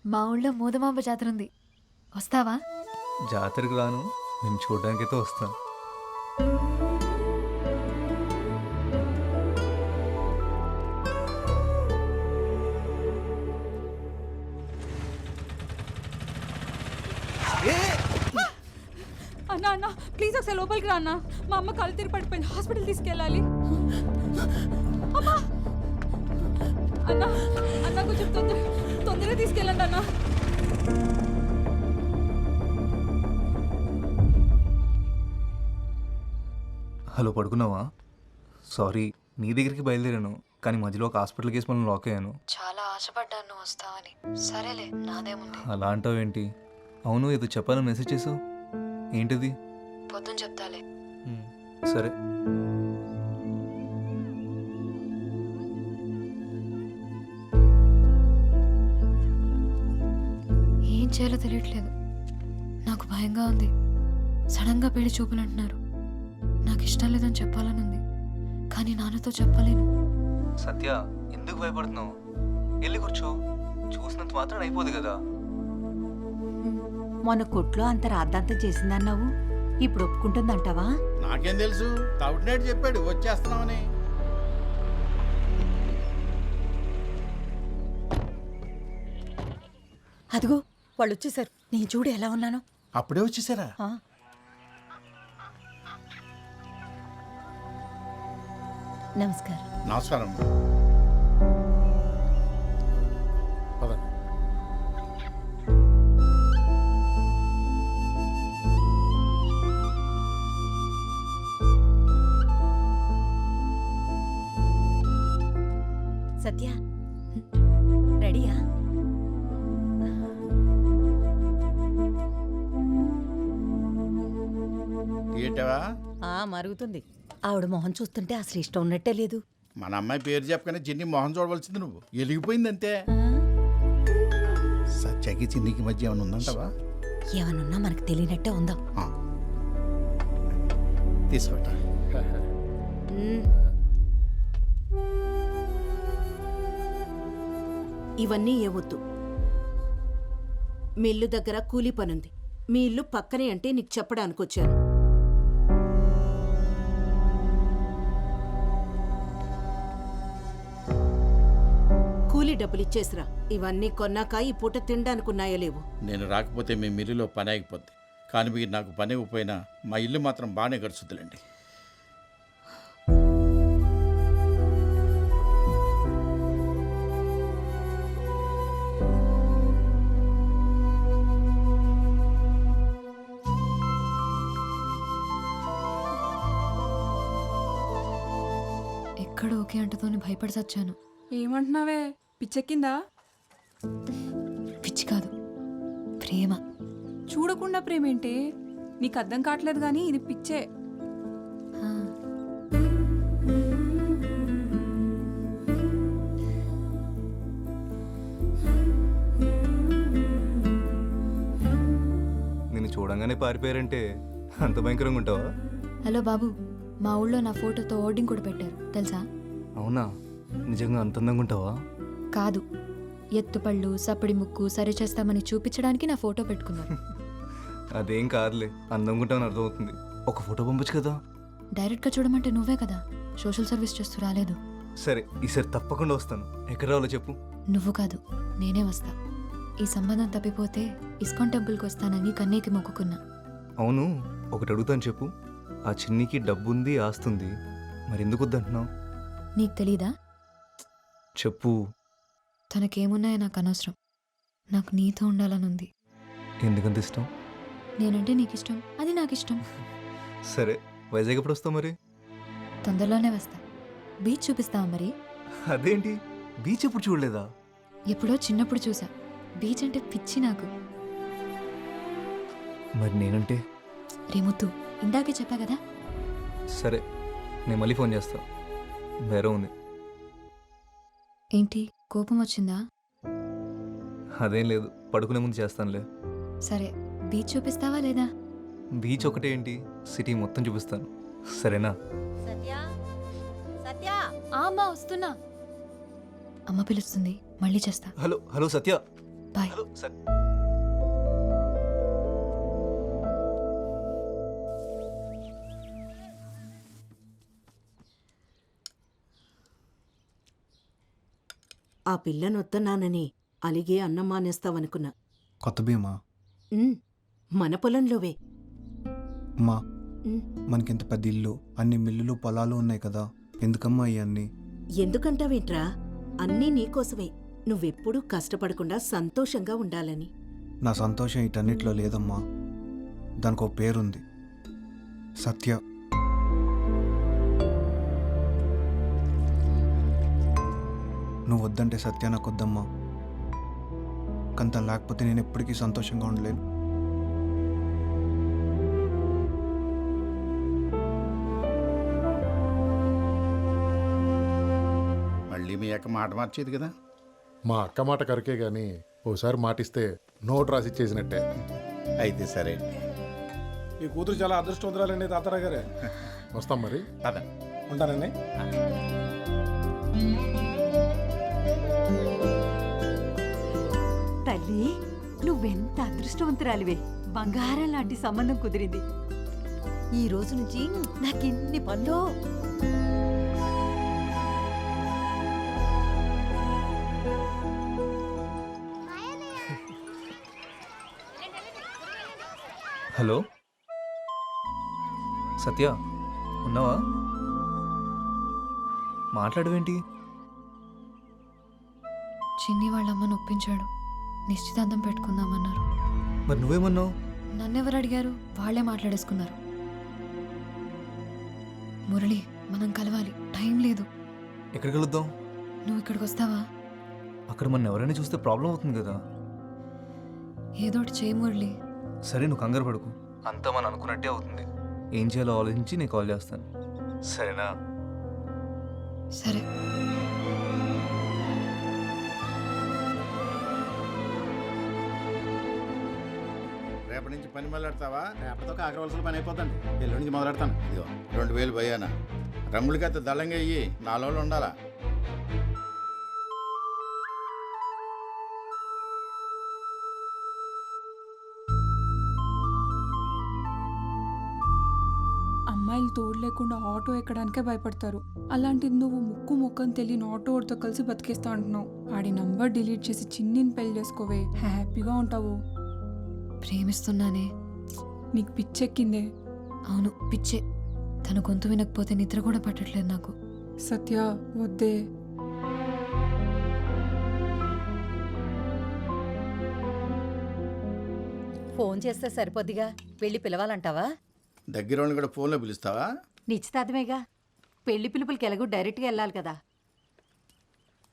మా ఊళ్ళో మోదమాంబ జాతర ఉంది, వస్తావా? జాతరకు రాను, నేను చూడడానికైతే వస్తాను. అన్నా అన్నా ప్లీజ్ ఒకసారి లోపలికి రా అన్న. మా అమ్మ కళ్ళు తిరిగి పడిపోయింది, హాస్పిటల్ తీసుకెళ్ళాలి. అమ్మా అన్న అన్న కొంచెం తొందరగా తీసుకెళ్ళండి అన్న. హలో, పడుకున్నావా? సారీ, నీ దగ్గరికి బయలుదేరాను, కానీ మధ్యలో ఒక హాస్పిటల్ కేసు మనం లాక్ అయ్యాను. చాలా ఆశపడ్డాను నువ్వు వస్తావని. సరేలే, నాదేముంది. అలా అంటావేంటి? అవును, ఏదో చెప్పాలని మెసేజ్ చేసావు, ఏంటిది? పొద్దున చెప్తాలే. సరే. ఏం చేయాలో తెలియట్లేదు, నాకు భయంగా ఉంది. సడన్గా పెళ్లి చూపులు అంటున్నారు. నాకు ఇష్టం లేదని చెప్పాలని ఉంది, కానీ నాన్నతో చెప్పలేను. సత్య, ఎందుకు భయపడుతున్నావు? వెళ్ళి కూర్చో, చూసినంత మాత్రం అయిపోదు కదా. మొన్న కొట్లో అంత రాద్ధాంతం చేసిందన్నావు, ఇప్పుడు ఒప్పుకుంటుందంటావా? నాకేం తెలుసు, తౌటినేడు చెప్పాడు వచ్చేస్తున్నామని. అదిగో వాళ్ళు వచ్చేసారు, నేను చూడు ఎలా ఉన్నాను. అప్పుడే వచ్చేసారా? నమస్కారం. నమస్కారం. పద. సత్య రెడీయా? ఏంటవా? మరుగుతుంది. ఆవిడ మొహం చూస్తుంటే అసలు ఇష్టం ఉన్నట్టే లేదు. మన అమ్మాయి పేరు చెప్పగానే చిన్ని మొహం చూడవలసింది నువ్వు. వెలిగిపోయింది అంతే. సత్యకి చిన్నికి మధ్య ఏమైనా ఉందంటావా? ఏమనున్నా మనకు తెలియనట్టే ఉందాం. తీసుకోట. ఇవన్నీ ఏ వద్దు. మీ ఇల్లు దగ్గర కూలీ పనుంది. మీ ఇల్లు పక్కనే అంటే నీకు చెప్పడానికి వచ్చాను. కూలీ డబ్బులు ఇచ్చేసిరా. ఇవన్నీ కొన్నాక ఈ పూట తినడానికి ఉన్నాయో లేవు. నేను రాకపోతే మీ మిల్లులో పని ఆగిపోద్ది, కానీ మీరు నాకు పని ఇవ్వకపోయినా మా ఇల్లు మాత్రం బాగానే గడుచుద్దులేండి. ఎక్కడ ఓకే అంటతోని భయపడి చచ్చాను. ఏమంటున్నావే, పిచ్చెక్కిందా? పిచ్చి కాదు, ప్రేమ. చూడకుండా ప్రేమేంటి? నీకు అర్థం కావట్లేదు కానీ ఇది పిచ్చే. ఆ. నిన్ను చూడంగానే పారిపోయారంటే అంత భయంకరంగా ఉంటావా? హలో బాబు, మా ఊళ్ళో నా ఫోటోతో హోర్డింగ్ కూడా పెట్టారు, తెలుసా? అవునా? నిజంగా అంత అందంగా ఉంటావా? కాదు, ఎత్తుపళ్ళు సప్పడి ముక్కు సరి చేస్తామని చూపించడానికి నా ఫోటో పెట్టుకున్నారు. అదేం కాదులే, అందంగా ఉంటావని అర్థమవుతుంది. ఒక ఫోటో పంపొచ్చు కదా. డైరెక్ట్గా చూడమంటే నువ్వే కదా సోషల్ సర్వీస్ చేస్తూ రాలేదు. సరే, ఈసారి తప్పకుండా వస్తాను. ఎక్కడ రావాలో చెప్పు. నువ్వు కాదు, నేనే వస్తా. ఈ సంబంధం తప్పిపోతే ఇస్కాన్ టెంపుల్కి వస్తానని కన్నీకి మొక్కుకున్నా. అవును, ఒకటి అడుగుతాను చెప్పు. ఆ చిన్నికి డబ్బుంది, ఆస్తుంది, మరి ఎందుకు వద్దంటున్నావు? నీకు తెలీదా? చెప్పు. తనకేమున్నాయో నాకు అనవసరం, నాకు నీతో ఉండాలనుంది. ఎందుకంత ఇష్టం? నేనంటే నీకు ఇష్టం, అది నాకు ఇష్టం. సరే, వైజాగ్ ఎప్పుడు వస్తావు మరి? తొందరలోనే వస్తా. బీచ్ చూపిస్తావా మరి? అదేంటి, బీచ్ ఎప్పుడు చూడలేదా? ఎప్పుడో చిన్నప్పుడు చూసా. బీచ్ అంటే పిచ్చి నాకు. మరి నేనంటే? రేముద్దు, ఇందాకే చెప్పా కదా. సరే, నేను మళ్ళీ ఫోన్ చేస్తా. వేరే ఉంది. ఏంటి, కోపం వచ్చిందా? అదేం లేదు, పడుకునే ముందు చేస్తానులే. సరే, బీచ్ చూపిస్తావా లేదా? బీచ్ ఒకటే ఏంటి, సిటీ మొత్తం చూపిస్తాను, సరేనా? సత్య, సత్య, అమ్మా వస్తున్నా. అమ్మ పిలుస్తుంది, మళ్ళీ చేస్తా. హలో హలో సత్య, బాయ్. Hello sir. ఆ పిల్లనొత్తన్నానని అలిగే అన్నం మానేస్తావనుకున్నా. కొత్త భీమా ఉమ్, మన పొలంలోవే. అమ్మా ఉమ్, మనకింత పెద్ద ఇల్లు, అన్ని మిల్లులు పొలాలు ఉన్నాయి కదా, ఎందుకమ్మా ఇవన్నీ? ఎందుకంటావేంట్రా? అన్నీ నీకోసమే. నువ్వెప్పుడూ కష్టపడకుండా సంతోషంగా ఉండాలని. నా సంతోషం వీటన్నిటిలో లేదమ్మా. దానికి ఒక పేరుంది, సత్య. నువ్వు వద్దంటే సత్య నాకు వద్దమ్మా. కంత లేకపోతే నేను ఎప్పటికీ సంతోషంగా ఉండలేను. మళ్ళీ మీ అక్క మాట మార్చేది కదా. మా అక్క మాట కరికే గాని ఓసారి మాటిస్తే నోట్ రాసి చేసినట్టే. అయితే సరే. ఈ కూతురు చాలా అదృష్టవంతురాలండి తాతారావు గారే. వస్తాం మరి. అదే ఉంటానండి. తల్లి నువ్వెంత అదృష్టవంతురాలివే. బంగారం లాంటి సంబంధం కుదిరింది. ఈ రోజు నుంచి నాకెన్ని పనులు. హలో సత్య, ఉన్నావా? మాట్లాడవేంటి? చిన్ని వాళ్ళ అమ్మను ఒప్పించాడు. నిశ్చితార్థం పెట్టుకుందామన్నారు. మరి నువ్వేమన్నావు? నన్నెవరు అడిగారు? వాళ్ళే మాట్లాడేసుకున్నారు. మురళి, మనం కలవాలి, టైం లేదు. ఎక్కడికి వెళుద్దాం? నువ్వు ఇక్కడికి వస్తావా? అక్కడ మన ఎవరైనా చూస్తే ప్రాబ్లం అవుతుంది కదా. ఏదోటి చేయి మురళి. సరే, నువ్వు కంగారు పడుకు. అంతా మనం అనుకున్నట్టే అవుతుంది. ఏం చేయాలో ఆలోచించి నేను కాల్ చేస్తాను, సరేనా? సరే. రేపటి నుంచి పని మొదలెడతావా? రేపటితో కాకరవలసిన పని అయిపోతుంది. ఎల్లుండి నుంచి మొదలెడతాను. ఇదిగో 2000 పోయానా. రంగులకైతే దళంగా అయ్యి 4 రోజులు ఉండాలా. అమ్మాయిలు తోడు లేకుండా ఆటో ఎక్కడానికే భయపడతారు. అలాంటిది నువ్వు ముక్కు ముక్కని తెలియని ఆటోడితో కలిసి బతికేస్తా అంటున్నావు. ఆడి నంబర్ డిలీట్ చేసి చిన్నిని పెళ్లి చేసుకోవే, హ్యాపీగా ఉంటావు. ప్రేమిస్తున్నానే. నీకు పిచ్చెక్కిందే. అవును, పిచ్చే. తన గొంతు వినకపోతే నిద్ర కూడా పట్టట్లేదు నాకు. సత్య వద్దే. ఫోన్ చేస్తే సరిపోద్దిగా. వెళ్ళి పిలవాలంటావా? దగ్గర వాళ్ళని కూడా ఫోన్లో పిలుస్తావా? నిశ్చితార్థమేగా. పెళ్లి పిలుపులకి ఎలాగో డైరెక్ట్గా వెళ్ళాలి కదా.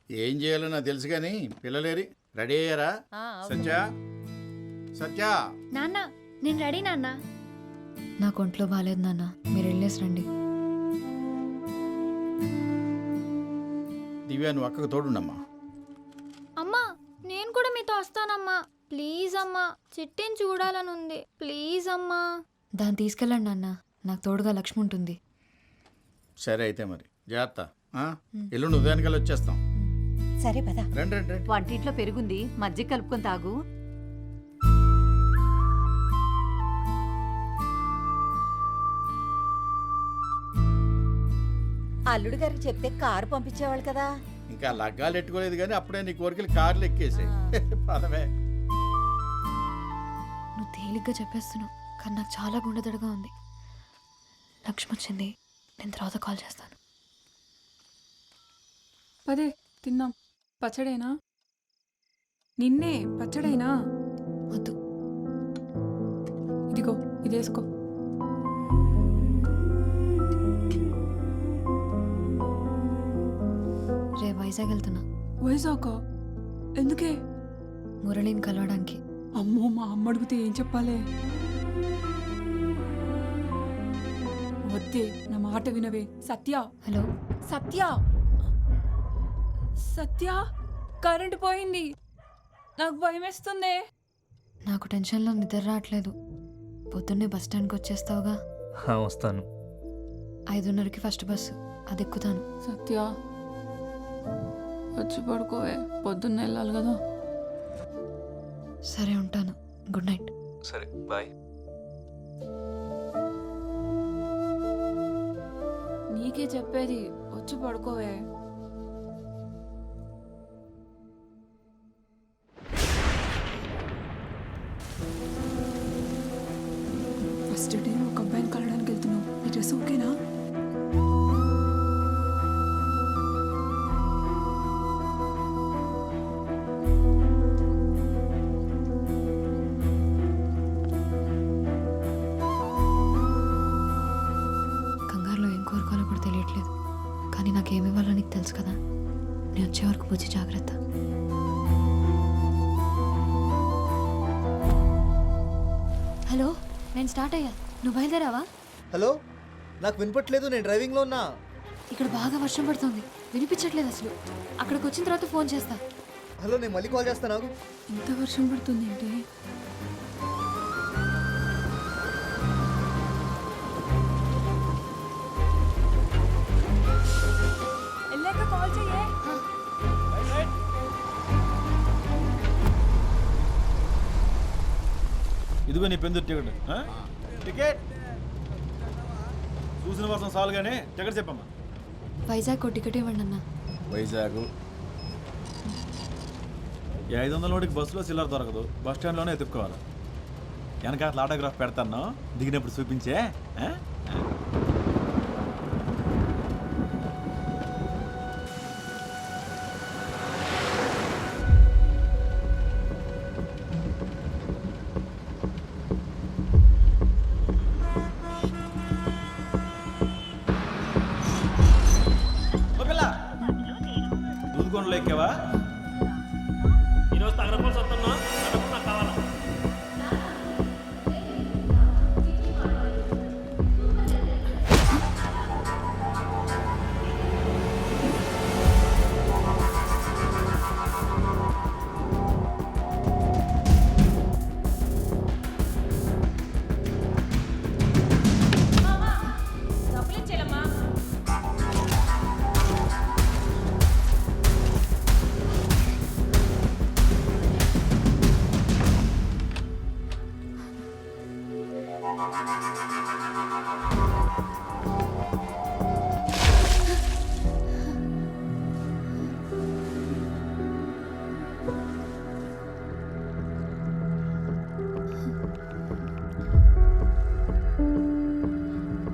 ఏం చేయాలో నాకు తెలుసు కానీ పిల్లలేరి రెడీ అయ్యారా? సత్య, సత్య. నాన్న నేను రెడీ నాన్న. నాకు ఒంట్లో బాగాలేదు నాన్న, మీరు వెళ్ళేసి రండి. దివ్య, నువ్వు అక్కకు తోడుండమ్మా. అమ్మా నేను కూడా మీతో వస్తానమ్మా. ప్లీజ్ అమ్మా, చిట్టిని చూడాలని ఉంది. ప్లీజ్ అమ్మా. దాన్ని తీసుకెళ్ళండి నాన్న, నాకు తోడుగా లక్ష్మి ఉంటుంది. సరే అయితే మరి జాగ్రత్త. ఎల్లుండి ఉదయానికల్లా వచ్చేస్తాం. సరే పద. రండి రండి రండి. వంటింట్లో పెరుగుంది, మజ్జిగ కలుపుకొని తాగు. అల్లుడు గారికి చెప్తే కారు పంపించేవాళ్ళు కదా. ఇంకా లగ్గాలు ఎట్టుకోలేదు కానీ అప్పుడే నీ కోరికలు కార్లు ఎక్కేసాయి. పదవే. నువ్వు తేలిగ్గా చెప్పేస్తున్నావు, కానీ నాకు చాలా గుండెదడగా ఉంది. లక్ష్మి వచ్చింది, నేను తర్వాత కాల్ చేస్తాను. పదే తిన్నాం. పచ్చడేనా? నిన్నే పచ్చడేనా? వద్దు. ఇదిగో ఇదేసుకో. రే వైజాగ్ వెళ్తున్నా. వైజాగ్ ఎందుకే? మురళిని కలవడానికి. అమ్మో, మా అమ్మ అడిగితే ఏం చెప్పాలి? వద్దే, నా మాట వినవే. సత్య, హలో. సత్య, సత్య, కరెంటు పోయింది. నాకు భయం వేస్తుంది. నాకు టెన్షన్లో నిద్ర రావట్లేదు. పొద్దున్నే బస్ స్టాండ్కి వచ్చేస్తావుగా? వస్తాను. 5:30కి ఫస్ట్ బస్సు, అది ఎక్కుతాను. సత్య వచ్చి పడుకోవే, పొద్దున్న వెళ్ళాలి కదా. సరే ఉంటాను. Good night. సరే బాయ్. నీకే చెప్పేది, వచ్చి పడుకోవే. ఫస్ట్ డే ఒక అబ్బాయిని కలవడానికి వెళ్తున్నావు. ఈ డ్రెస్ ఓకేనా? కంగారులో ఏం కోరుకోవాలో కూడా తెలియట్లేదు. కానీ నాకేమి ఇవ్వాలో నీకు తెలుసు కదా. నేను వచ్చే వరకు బుజ్జి జాగ్రత్త. హలో, నేను స్టార్ట్ అయ్యా. నువ్వు బయలుదేరావా? హలో, నాకు వినపట్లేదు, నేను డ్రైవింగ్లో ఉన్నా. ఇక్కడ బాగా వర్షం పడుతుంది, వినిపించట్లేదు అసలు. అక్కడికి వచ్చిన తర్వాత ఫోన్ చేస్తా. హలో, నేను మళ్ళీ కాల్ చేస్తాను. నాకు ఇంత వర్షం పడుతుంది ఏంటి? వెళ్ళాక కాల్ చెయ్యే. ఇదిగో నీ పెందు టికెట్. టికెట్ చూసిన వర్షం చాలు కానీ టికెట్ చెప్పమ్మా. వైజాగ్ టికెట్ ఇవ్వండి అన్న. వైజాగ్ 500 నోటికి బస్సులో చిల్లర దొరకదు, బస్ స్టాండ్లోనే ఎత్తుక్కోవాలి. వెనక అట్లా ఆటోగ్రాఫ్ పెడతాను, దిగినప్పుడు చూపించే. దూదుకొండలో ఎక్కావా? ఈరోజు తగరపల్సి వస్తున్నా, నాకు కావాలా?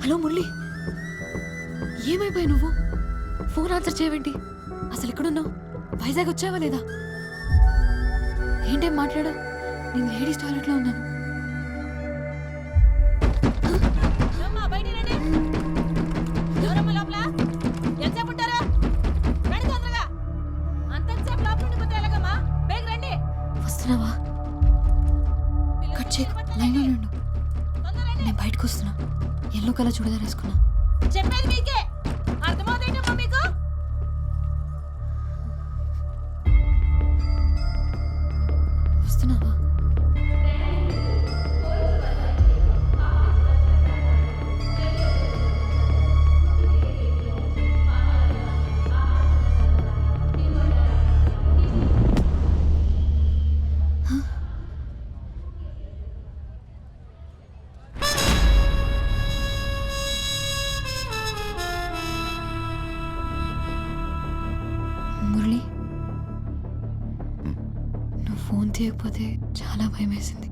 హలో మురళి, ఏమైపోయావు నువ్వు? ఫోన్ ఆన్సర్ చేయవేంటి? అసలు ఎక్కడున్నావు? వైజాగ్ వచ్చావా లేదా? ఏంటేం మాట్లాడా? నేను లేడీస్ టాయిలెట్లో ఉన్నాను. వస్తున్నావా? కట్ చేయకు, లైన్లో ఉండు. నేను బయటకు వస్తున్నా. ఎల్లో కలర్ చూడదా వేసుకున్నా. చెప్పేది మీకే అర్థమవుతుందమ్మా మీకు? వస్తున్నావా? మురళి, నువ్వు ఫోన్ తీయకపోతే చాలా భయం వేసింది.